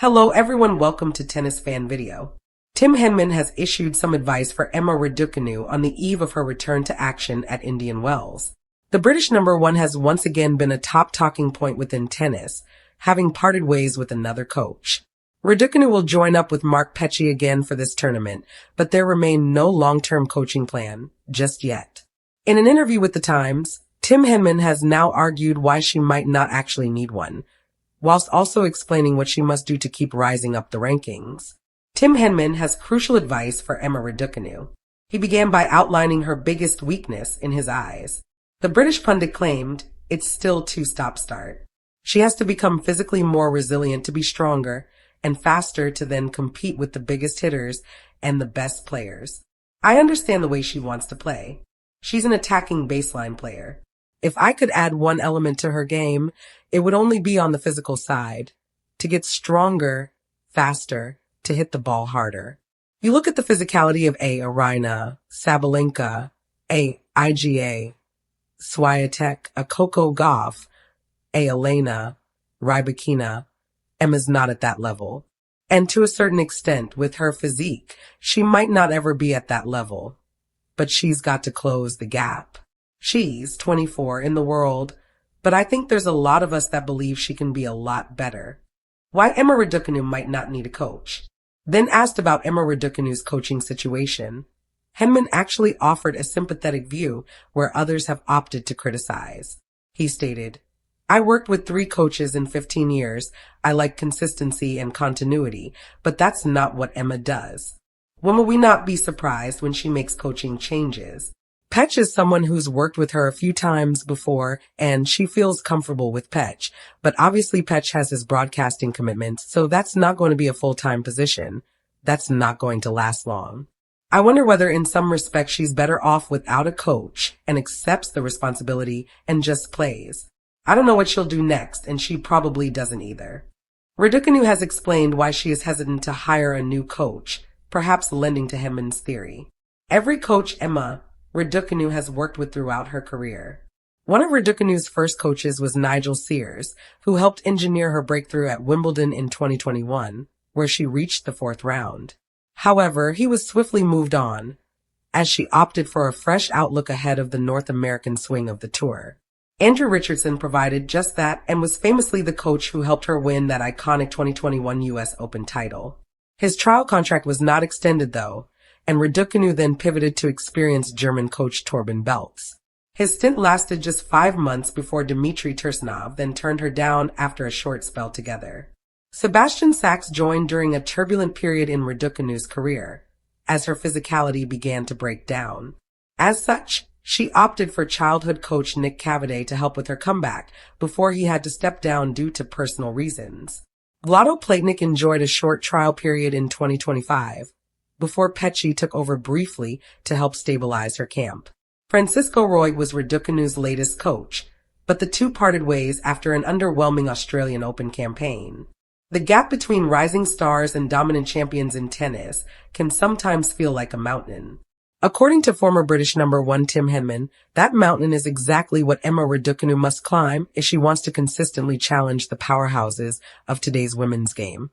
Hello everyone, welcome to Tennis Fan Video. Tim Henman has issued some advice for Emma Raducanu on the eve of her return to action at Indian Wells. The British #1 has once again been a top talking point within tennis, having parted ways with another coach. Raducanu will join up with Mark Petchey again for this tournament, but there remain no long-term coaching plan just yet. In an interview with The Times, Tim Henman has now argued why she might not actually need one, whilst also explaining what she must do to keep rising up the rankings. Tim Henman has crucial advice for Emma Raducanu. He began by outlining her biggest weakness in his eyes. The British pundit claimed it's still too stop-start. She has to become physically more resilient to be stronger and faster to then compete with the biggest hitters and the best players. I understand the way she wants to play. She's an attacking baseline player. If I could add one element to her game, it would only be on the physical side, to get stronger, faster, to hit the ball harder. You look at the physicality of Aryna, Sabalenka, Iga, Swiatek, Coco Gauff, Aryna, Raducanu. Emma's not at that level. And to a certain extent, with her physique, she might not ever be at that level. But she's got to close the gap. She's 24 in the world, but I think there's a lot of us that believe she can be a lot better. Why Emma Raducanu might not need a coach. Then asked about Emma Raducanu's coaching situation, Henman actually offered a sympathetic view where others have opted to criticize. He stated, "I worked with 3 coaches in 15 years. I like consistency and continuity, but that's not what Emma does. When will we not be surprised when she makes coaching changes? Petch is someone who's worked with her a few times before, and she feels comfortable with Petch. But obviously Petch has his broadcasting commitments, so that's not going to be a full-time position. That's not going to last long. I wonder whether in some respects she's better off without a coach and accepts the responsibility and just plays. I don't know what she'll do next, and she probably doesn't either." Raducanu has explained why she is hesitant to hire a new coach, perhaps lending to Henman's theory. Every coach Emma Raducanu has worked with throughout her career. One of Raducanu's first coaches was Nigel Sears, who helped engineer her breakthrough at Wimbledon in 2021, where she reached the 4th round. However, he was swiftly moved on, as she opted for a fresh outlook ahead of the North American swing of the tour. Andrew Richardson provided just that and was famously the coach who helped her win that iconic 2021 US Open title. His trial contract was not extended though, and Raducanu then pivoted to experienced German coach Torben Beltz. His stint lasted just 5 months before Dmitry Tursunov then turned her down after a short spell together. Sebastian Sachs joined during a turbulent period in Raducanu's career, as her physicality began to break down. As such, she opted for childhood coach Nick Cavaday to help with her comeback before he had to step down due to personal reasons. Vlado Platnik enjoyed a short trial period in 2025, before Petchey took over briefly to help stabilize her camp. Francisco Roy was Raducanu's latest coach, but the two parted ways after an underwhelming Australian Open campaign. The gap between rising stars and dominant champions in tennis can sometimes feel like a mountain. According to former British #1 Tim Henman, that mountain is exactly what Emma Raducanu must climb if she wants to consistently challenge the powerhouses of today's women's game.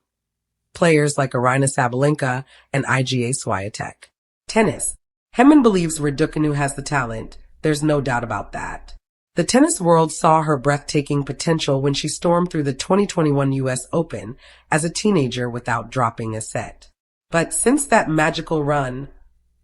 Players like Aryna, Sabalenka and Iga Swiatek. Tennis. Henman believes Raducanu has the talent. There's no doubt about that. The tennis world saw her breathtaking potential when she stormed through the 2021 US Open as a teenager without dropping a set. But since that magical run,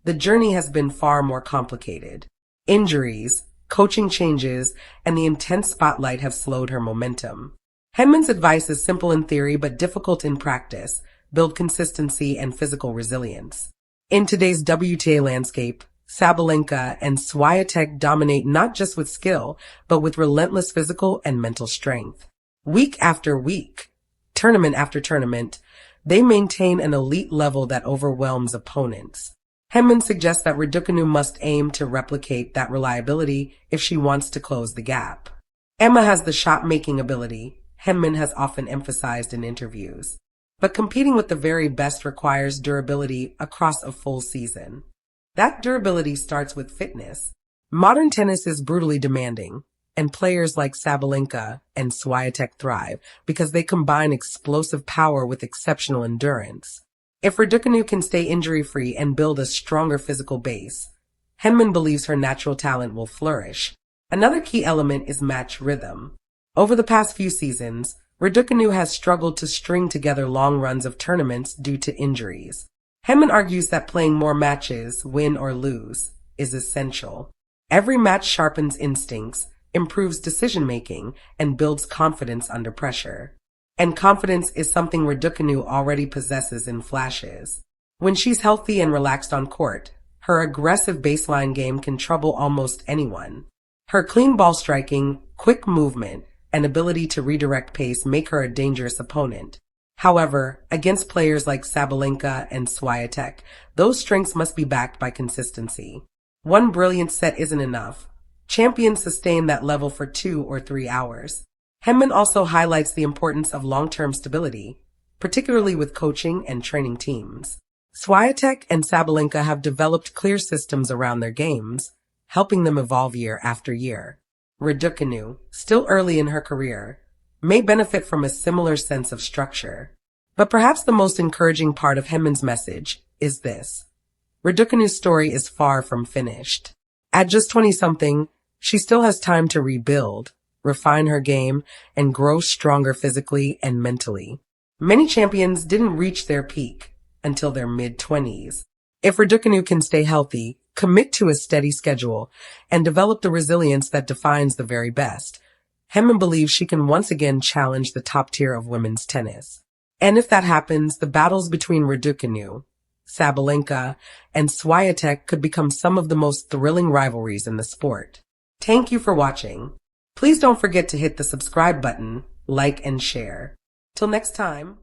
the journey has been far more complicated. Injuries, coaching changes, and the intense spotlight have slowed her momentum. Henman's advice is simple in theory but difficult in practice: build consistency and physical resilience. In today's WTA landscape, Sabalenka and Swiatek dominate not just with skill, but with relentless physical and mental strength. Week after week, tournament after tournament, they maintain an elite level that overwhelms opponents. Henman suggests that Raducanu must aim to replicate that reliability if she wants to close the gap. Emma has the shot-making ability, Henman has often emphasized in interviews. But competing with the very best requires durability across a full season. That durability starts with fitness. Modern tennis is brutally demanding. and players like Sabalenka and Swiatek thrive because they combine explosive power with exceptional endurance. If Raducanu can stay injury-free and build a stronger physical base, Henman believes her natural talent will flourish. Another key element is match rhythm. Over the past few seasons, Raducanu has struggled to string together long runs of tournaments due to injuries. Henman argues that playing more matches, win or lose, is essential. Every match sharpens instincts, improves decision-making, and builds confidence under pressure. And confidence is something Raducanu already possesses in flashes. When she's healthy and relaxed on court, her aggressive baseline game can trouble almost anyone. Her clean ball striking, quick movement, and ability to redirect pace make her a dangerous opponent. However, against players like Sabalenka and Swiatek, those strengths must be backed by consistency. One brilliant set isn't enough. Champions sustain that level for 2 or 3 hours. Henman also highlights the importance of long-term stability, particularly with coaching and training teams. Swiatek and Sabalenka have developed clear systems around their games, helping them evolve year after year. Raducanu, still early in her career, may benefit from a similar sense of structure. But perhaps the most encouraging part of Henman's message is this. Raducanu's story is far from finished. At just 20-something, she still has time to rebuild, refine her game, and grow stronger physically and mentally. Many champions didn't reach their peak until their mid-20s. If Raducanu can stay healthy, commit to a steady schedule, and develop the resilience that defines the very best, Henman believes she can once again challenge the top tier of women's tennis. And if that happens, the battles between Raducanu, Sabalenka, and Swiatek could become some of the most thrilling rivalries in the sport. Thank you for watching. Please don't forget to hit the subscribe button, like, and share. Till next time.